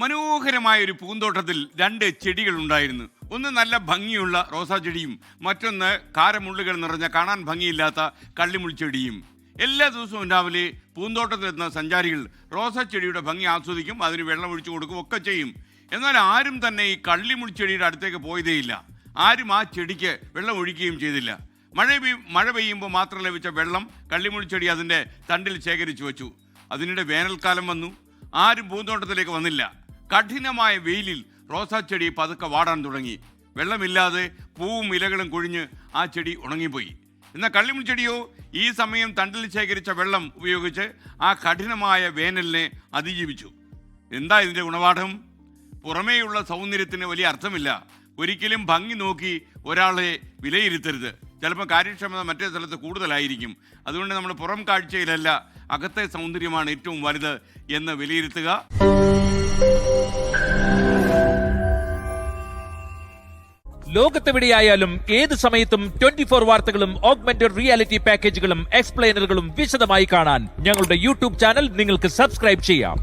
മനോഹരമായ ഒരു പൂന്തോട്ടത്തിൽ 2 ചെടികൾ ഉണ്ടായിരുന്നു. ഒന്ന് നല്ല ഭംഗിയുള്ള റോസാ ചെടിയും മറ്റൊന്ന് കാരമുള്ളുകൾ നിറഞ്ഞ കാണാൻ ഭംഗിയില്ലാത്ത കള്ളിമുൾ ചെടിയും. എല്ലാ ദിവസവും രാവിലെ പൂന്തോട്ടത്തിലെത്തുന്ന സഞ്ചാരികൾ റോസാ ചെടിയുടെ ഭംഗി ആസ്വദിക്കും, അതിന് വെള്ളം ഒഴിച്ചു കൊടുക്കും ഒക്കെ ചെയ്യും. എന്നാൽ ആരും തന്നെ ഈ കള്ളിമുൾ ചെടിയുടെ അടുത്തേക്ക് പോയതേയില്ല. ആരും ആ ചെടിക്ക് വെള്ളം ഒഴിക്കുകയും ചെയ്തില്ല. മഴ പെയ്യുമ്പോൾ മാത്രം ലഭിച്ച വെള്ളം കള്ളിമുൾ ചെടി അതിൻ്റെ തണ്ടിൽ ശേഖരിച്ചു വെച്ചു. അതിനിടെ വേനൽക്കാലം വന്നു. ആരും പൂന്തോട്ടത്തിലേക്ക് വന്നില്ല. കഠിനമായ വെയിലിൽ റോസാ ചെടി പതുക്കെ വാടാൻ തുടങ്ങി. വെള്ളമില്ലാതെ പൂവും ഇലകളും കൊഴിഞ്ഞ് ആ ചെടി ഉണങ്ങിപ്പോയി. എന്നാൽ കള്ളിമുൾ ചെടിയോ ഈ സമയം തണ്ടിൽ ശേഖരിച്ച വെള്ളം ഉപയോഗിച്ച് ആ കഠിനമായ വേനലിനെ അതിജീവിച്ചു. എന്താ ഇതിൻ്റെ ഗുണപാഠം? പുറമേയുള്ള സൗന്ദര്യത്തിന് വലിയ അർത്ഥമില്ല. ഒരിക്കലും ഭംഗി നോക്കി ഒരാളെ വിലയിരുത്തരുത്. ചിലപ്പോൾ കാര്യക്ഷമത മറ്റേ സ്ഥലത്ത് കൂടുതലായിരിക്കും. അതുകൊണ്ട് നമ്മൾ പുറം കാഴ്ചയിലല്ല, അകത്തെ സൗന്ദര്യമാണ് ഏറ്റവും വലുത് എന്ന് വിലയിരുത്തുക. ലോകത്തെവിടെയായാലും ഏത് സമയത്തും 24 വാർത്തകളും ഓഗ്മെന്റഡ് റിയാലിറ്റി പാക്കേജുകളും എക്സ്പ്ലെയിനറുകളും വിശദമായി കാണാൻ ഞങ്ങളുടെ യൂട്യൂബ് ചാനൽ നിങ്ങൾക്ക് സബ്സ്ക്രൈബ് ചെയ്യാം.